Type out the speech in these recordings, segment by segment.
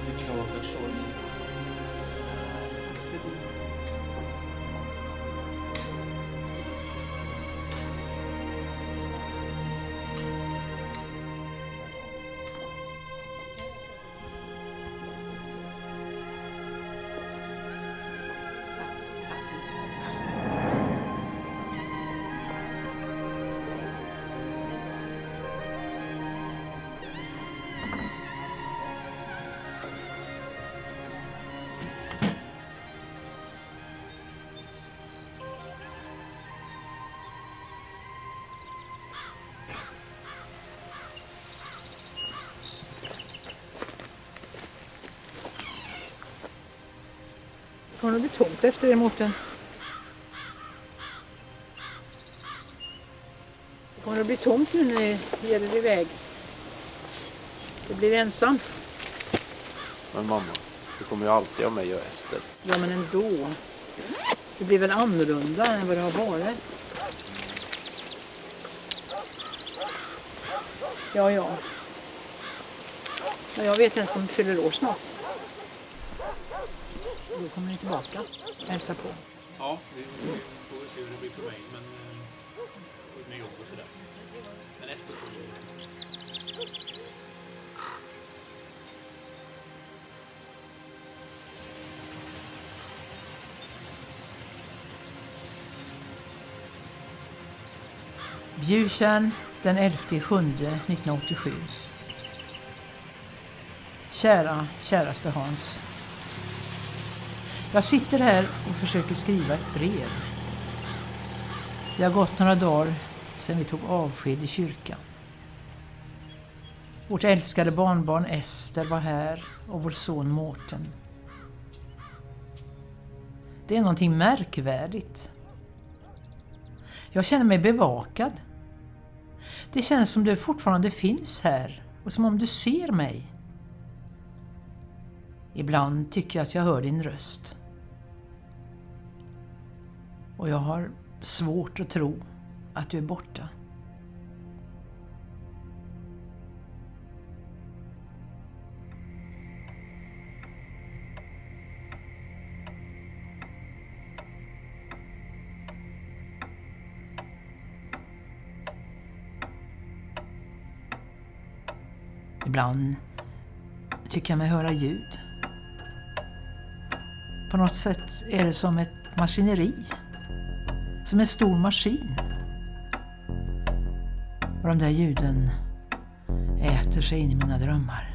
Beklagar sorgen. Kommer det bli tomt efter det, Mårten? Kommer det bli tomt nu när ni ger er iväg? Det blir ensam. Men mamma, du kommer ju alltid ha mig och Ester. Ja, men ändå. Det blir väl annorlunda än vad det har varit. Ja. Men jag vet en som fyller år snart. Då kommer ni tillbaka. Hälsa på. Ja, vi får se hur det blir för mig, men med jobb och sådär. Men efter Bjurtjärn den 11/7/1987. Käraste Hans. Jag sitter här och försöker skriva ett brev. Det har gått några dagar sedan vi tog avsked i kyrkan. Vårt älskade barnbarn Ester var här och vår son Mårten. Det är någonting märkvärdigt. Jag känner mig bevakad. Det känns som du fortfarande finns här och som om du ser mig. Ibland tycker jag att jag hör din röst. Och jag har svårt att tro att du är borta. Ibland tycker jag mig höra ljud. På något sätt är det som ett maskineri. Som en stor maskin. Och de där ljuden äter sig in i mina drömmar.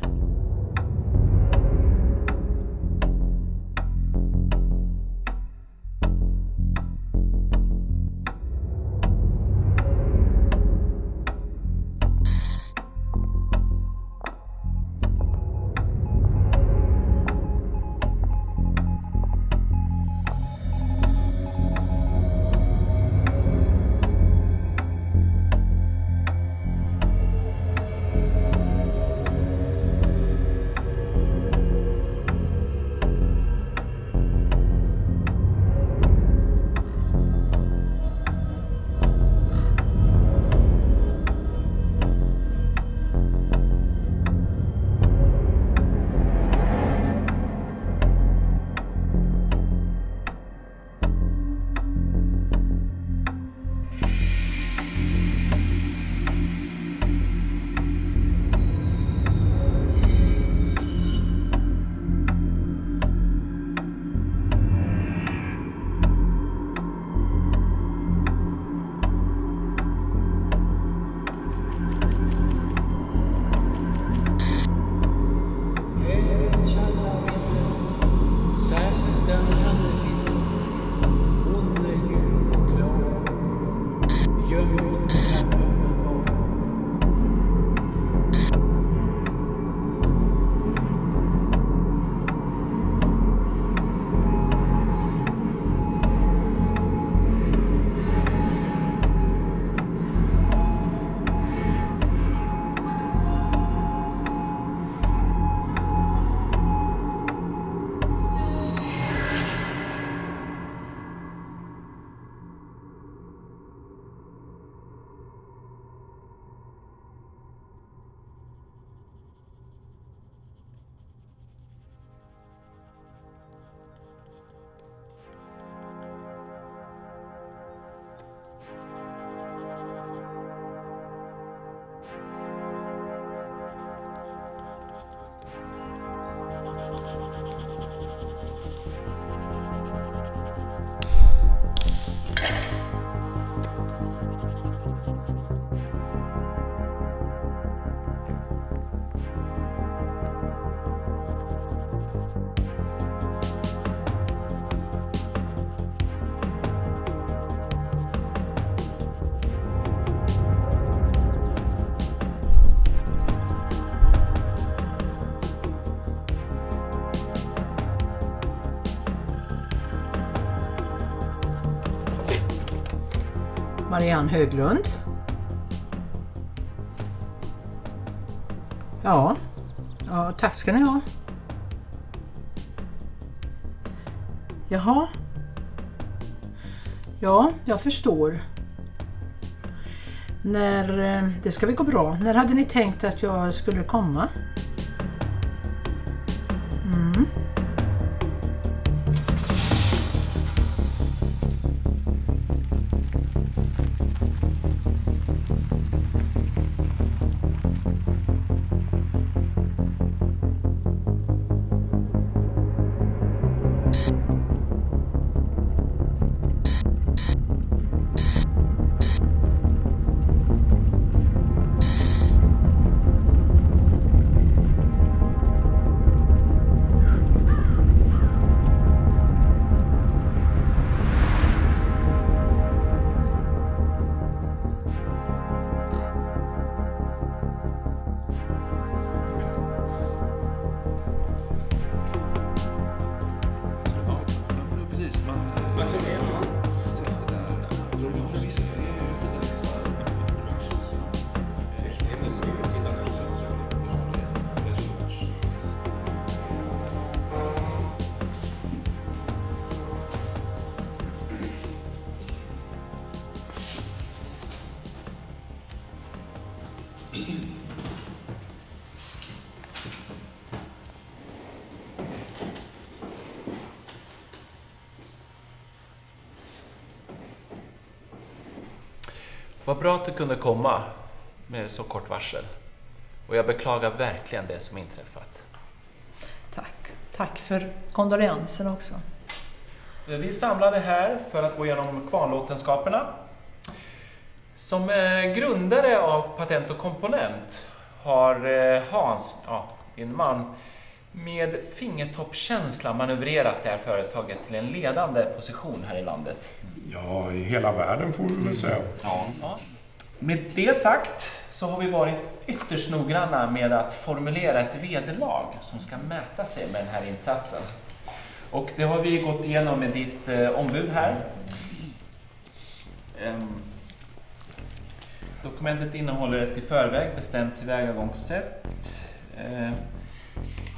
Marianne Höglund. Ja, tack ska ni ha. Jaha. Ja, jag förstår. Det ska väl gå bra. När hade ni tänkt att jag skulle komma? Vad bra att du kunde komma med så kort varsel. Och jag beklagar verkligen det som inträffat. Tack för kondolensen också. Vi samlade här för att gå igenom kvarnlåtenskaperna. Som grundare av Patent och Komponent har Hans, din man, med fingertoppskänsla manövrerat det här företaget till en ledande position här i landet. Ja, i hela världen får vi väl säga. Ja. Med det sagt så har vi varit ytterst noggranna med att formulera ett vederlag som ska mäta sig med den här insatsen. Och det har vi gått igenom med ditt ombud här. Dokumentet innehåller ett i förväg bestämt tillvägagångssätt.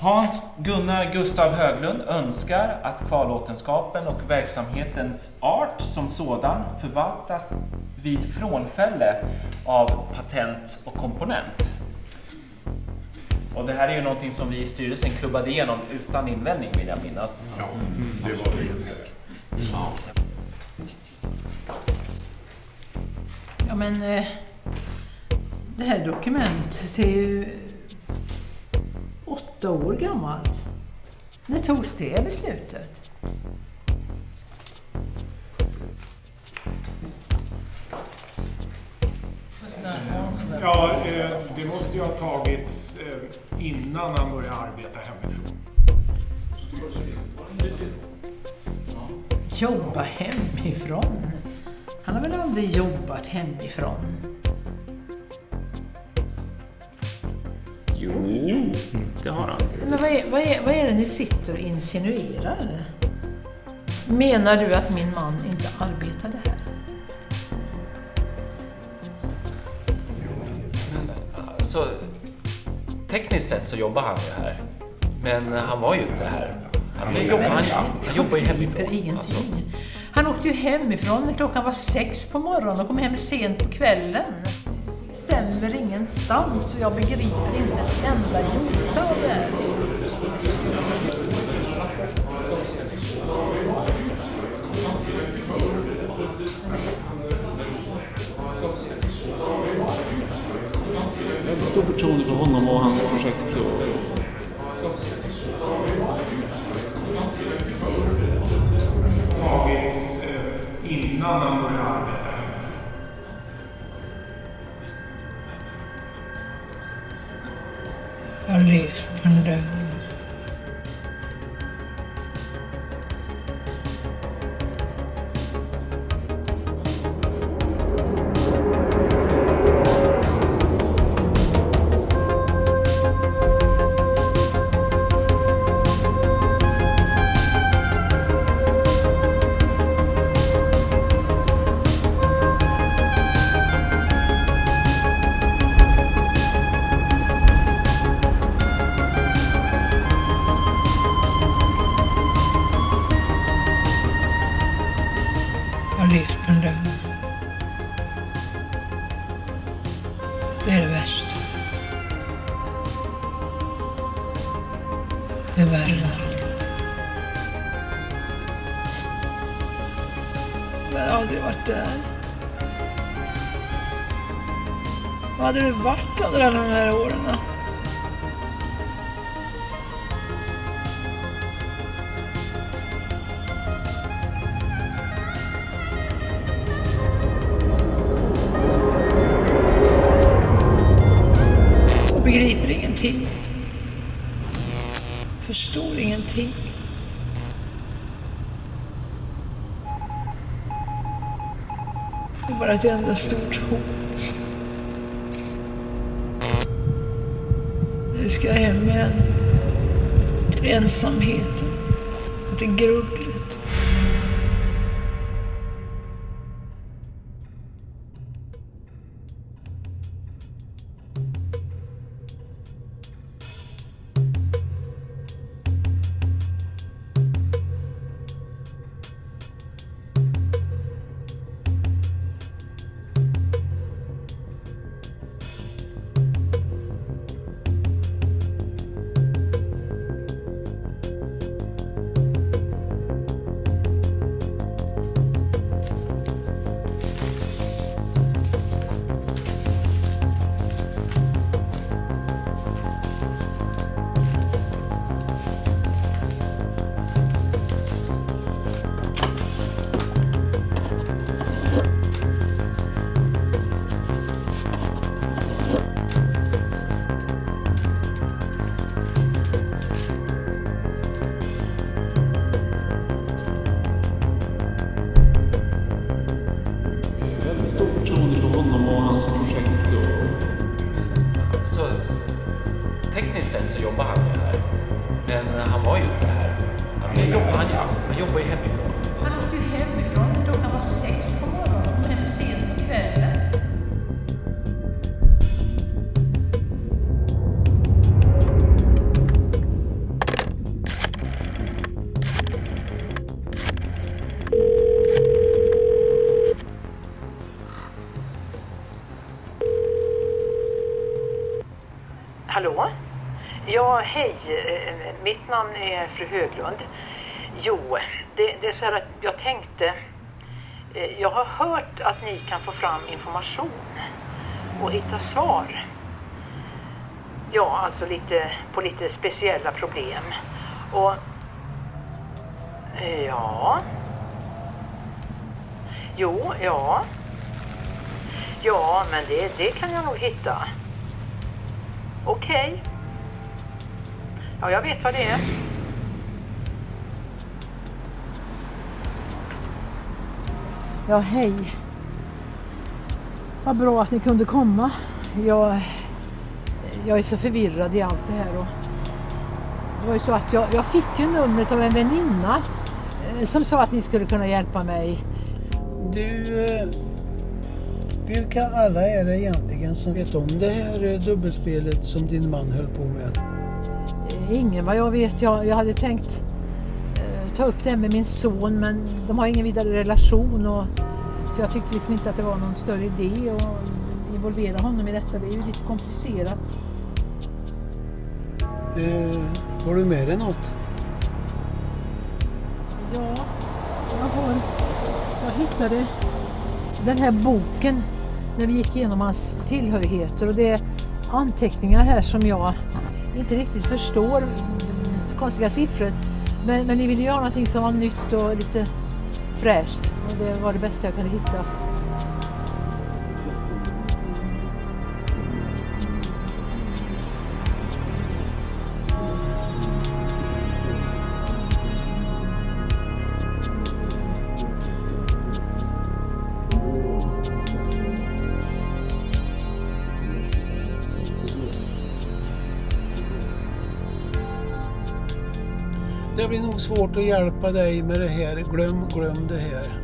Hans Gunnar Gustav Höglund önskar att kvarlåtenskapen och verksamhetens art som sådan förvaltas vid frånfälle av Patent och Komponent. Och det här är ju någonting som vi i styrelsen klubbade igenom utan invändning, vill jag minnas. Ja, det var det helt säkert. Ja, men det här dokumentet är ju 8 år gammalt. När togs det beslutet? Ja, det måste ju ha tagits innan han började arbeta hemifrån. Jobba hemifrån? Han har väl aldrig jobbat hemifrån? Jo, det har han. Men vad är det ni sitter och insinuerar? Menar du att min man inte arbetade här? Så tekniskt sett så jobbar han ju här. Men han var ju inte här. Han jobbar ju hemifrån. Ingenting. Han åkte ju hemifrån när klockan var 6 på morgonen och kom hem sent på kvällen. Stämmer ingenstans och jag begriper inte ett enda jota av det här. Jag har stor förtroende för honom och hans projekt. innan han började arbeta hemifrån. Jag levt på en lögn. Jag levt på en lögn. Det är det värsta. Det är värre än allt. Men jag har aldrig varit där. Vad hade du varit under alla de här åren? Jag begriper ingenting. Förstår ingenting. Det är bara ett enda stort hot. Nu ska jag hem igen. Till ensamheten. Till grubblet. Så tekniskt sett så jobbar han ju här. Men han var ju inte här. Han jobbar ju hemifrån. Han åkte ju hemifrån klockan var 6 på morgonen och hem sent på kvällen. Hallå? Ja, hej. Mitt namn är fru Höglund. Jo, det är så här att jag tänkte... Jag har hört att ni kan få fram information och hitta svar. Ja, alltså på lite speciella problem. Och... Ja... Jo, ja... Ja, men det kan jag nog hitta. Okej. Ja, jag vet vad det är. Ja, hej. Vad bra att ni kunde komma. Jag är så förvirrad i allt det här. Och det var ju så att jag fick ju numret av en väninna som sa att ni skulle kunna hjälpa mig. Du, vilka alla är det egentligen som vet om det här dubbelspelet som din man höll på med? Ingen vad jag vet. Jag hade tänkt ta upp det med min son, men de har ingen vidare relation. Så jag tyckte liksom inte att det var någon större idé att involvera honom i detta. Det är ju lite komplicerat. Har du med dig något? Ja, jag hittade den här boken när vi gick igenom hans tillhörigheter, och det är anteckningar här som jag inte riktigt förstår, konstiga siffror, men ni ville göra någonting som var nytt och lite fräscht. Och det var det bästa jag kunde hitta. Det blir nog svårt att hjälpa dig med det här. Glöm det här.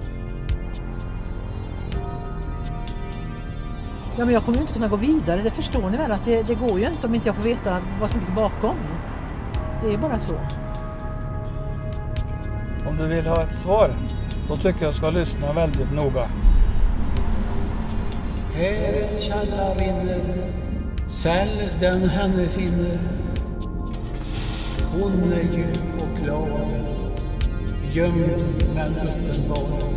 Ja, men jag kommer ju inte kunna gå vidare. Det förstår ni väl att det går ju inte om inte jag får veta vad som ligger bakom. Det är bara så. Om du vill ha ett svar, då tycker jag ska lyssna väldigt noga. Här en källa rinner, sälj den henne finner. Hon är djup och klar, gömd men uppenbar.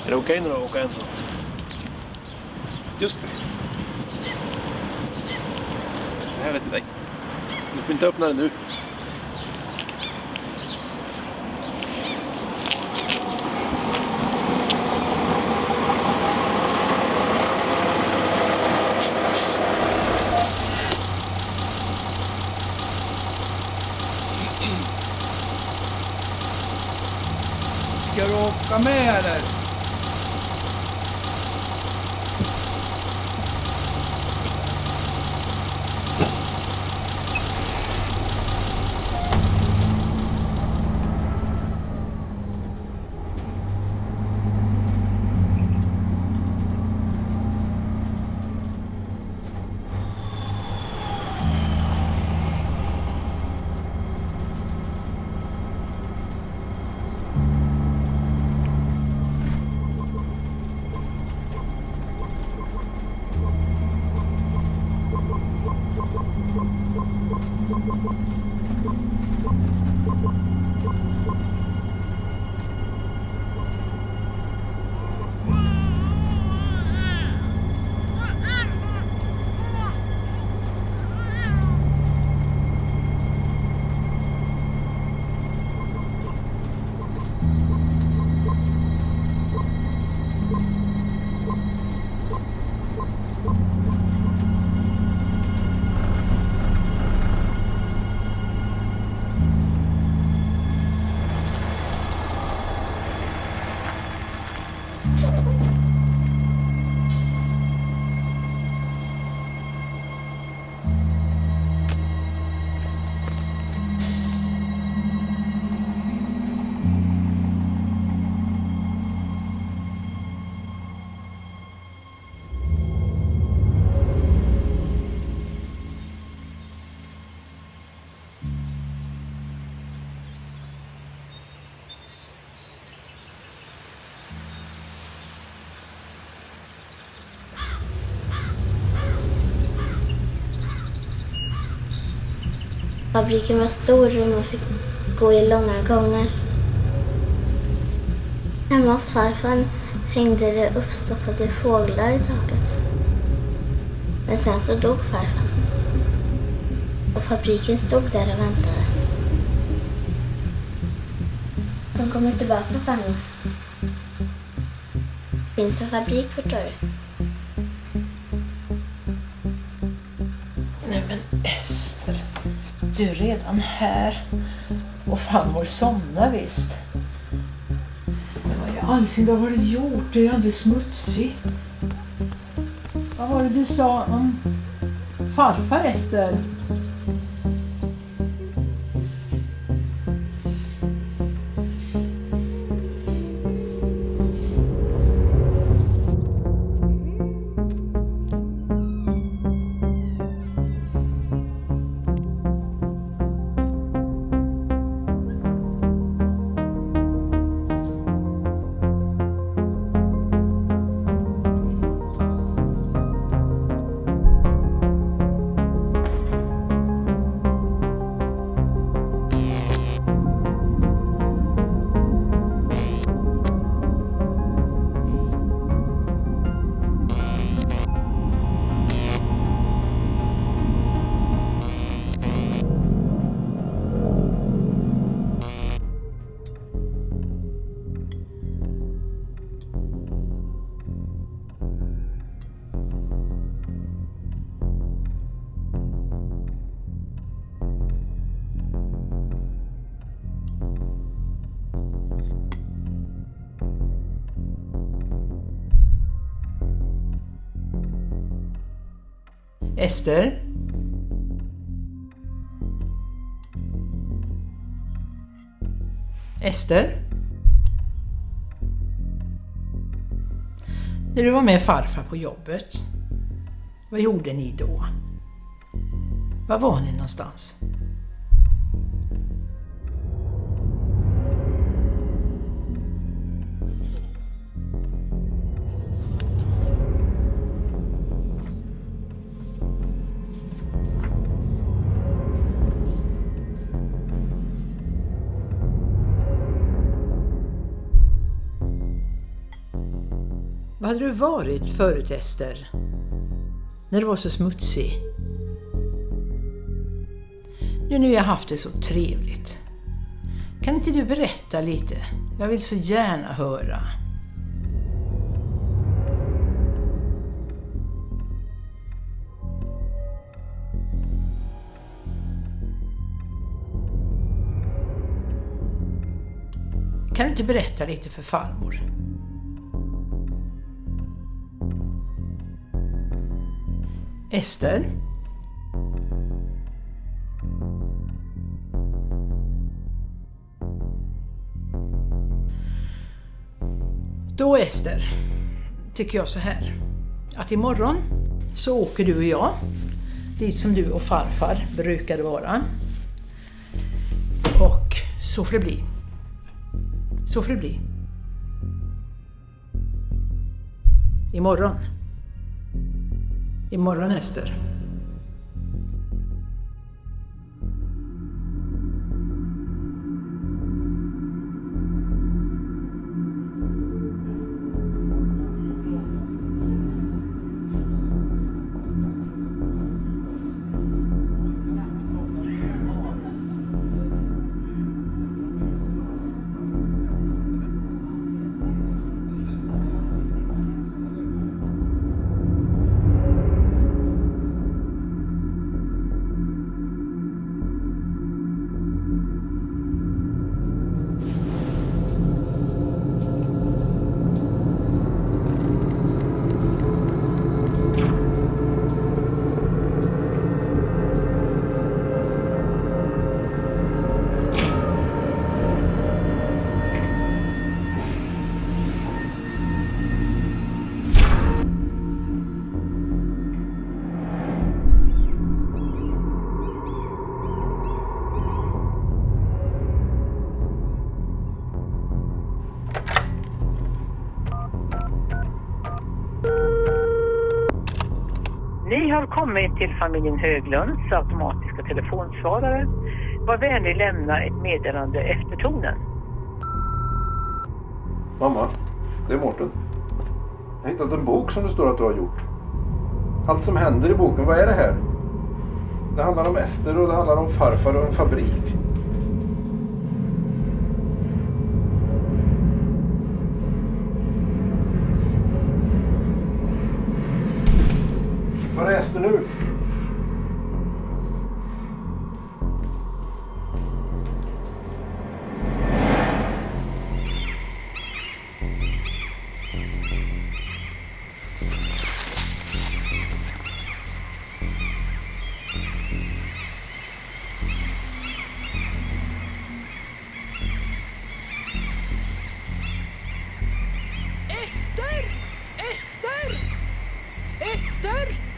Är det okej när du åker ensam? Just det. Det här är till dig. Du får inte öppna det nu. Ska du åka med eller? Fabriken var stor och man fick gå i långa gånger. Hemma hos farfar hängde det uppstoppade fåglar i taket. Men sen så dog farfar. Och fabriken stod där och väntade. De kommer tillbaka farmor. Finns en fabrik förstår du? Nej men Ester, du är redan här. Och farmor somnar visst. Men vad i all sin, vad har du gjort? Du är alldeles smutsig. Vad var det du sa om farfar, Ester? Ester? Ester? När du var med farfar på jobbet, vad gjorde ni då? Var var ni någonstans? Vad hade du varit förut, Ester? När du var så smutsig? Nu har jag haft det så trevligt. Kan inte du berätta lite? Jag vill så gärna höra. Kan du inte berätta lite för farmor? Ester? Då Ester, tycker jag så här. Att imorgon så åker du och jag dit som du och farfar brukade vara. Och så får det bli. Så får det bli. Imorgon. Imorgon, Ester. har kommit till familjen Höglunds automatiska telefonsvarare. Var vänlig lämna ett meddelande efter tonen. Mamma, det är Mårten. Jag har hittat en bok som det står att du har gjort. Allt som händer i boken, vad är det här? Det handlar om Ester och det handlar om farfar och en fabrik. Var är Ester nu? Ester! Ester! Ester!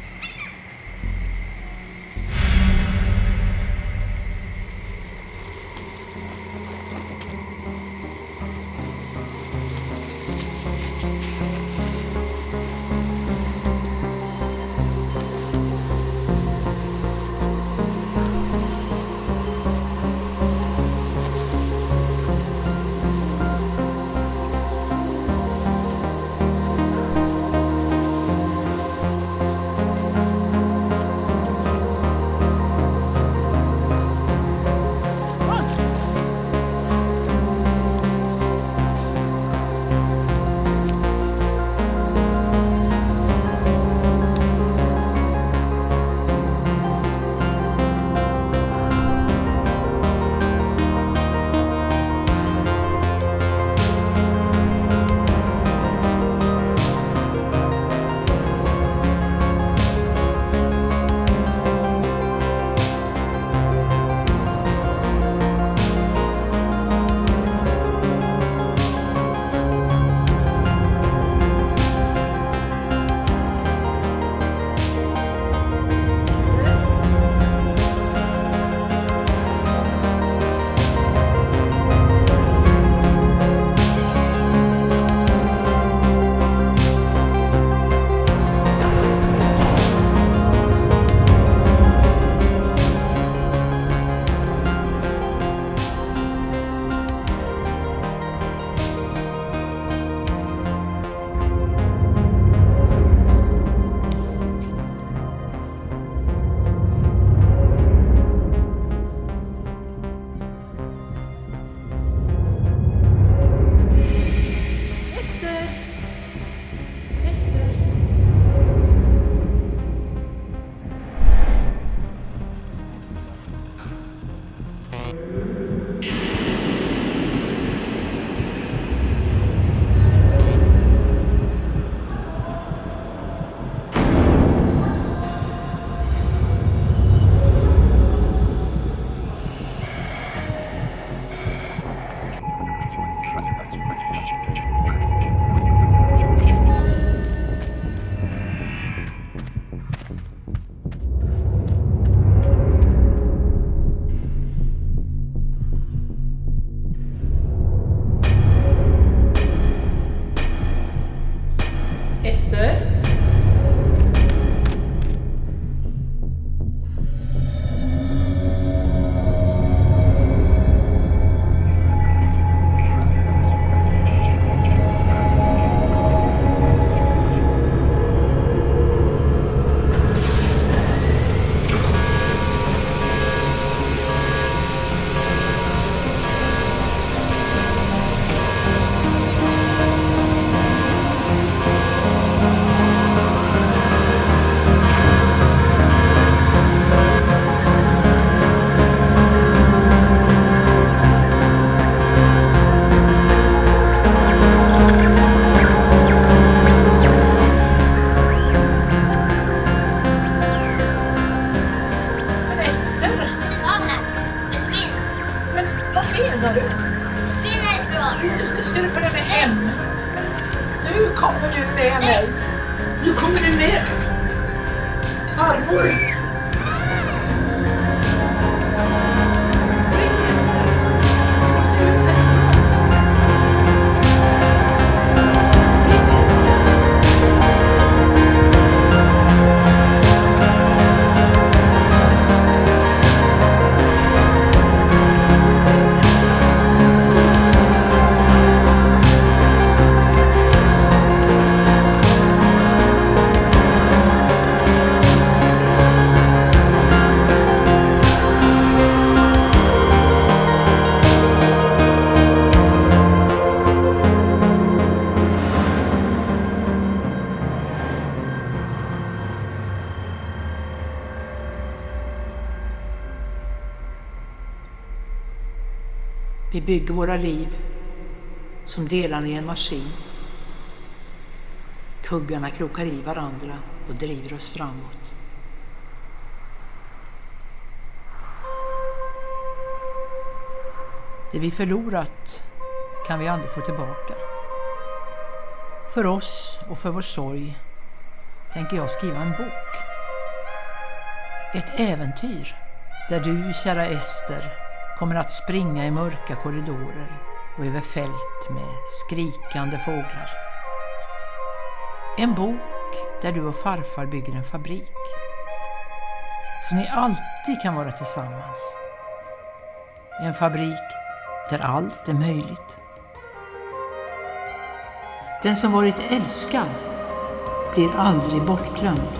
kommer du med mig. Nu kommer du med. Farmor. Vi bygger våra liv som delarna i en maskin. Kuggarna krokar i varandra och driver oss framåt. Det vi förlorat kan vi aldrig få tillbaka. För oss och för vår sorg tänker jag skriva en bok. Ett äventyr där du, kära Ester, kommer att springa i mörka korridorer och över fält med skrikande fåglar. En bok där du och farfar bygger en fabrik. Så ni alltid kan vara tillsammans. En fabrik där allt är möjligt. Den som varit älskad blir aldrig bortglömd.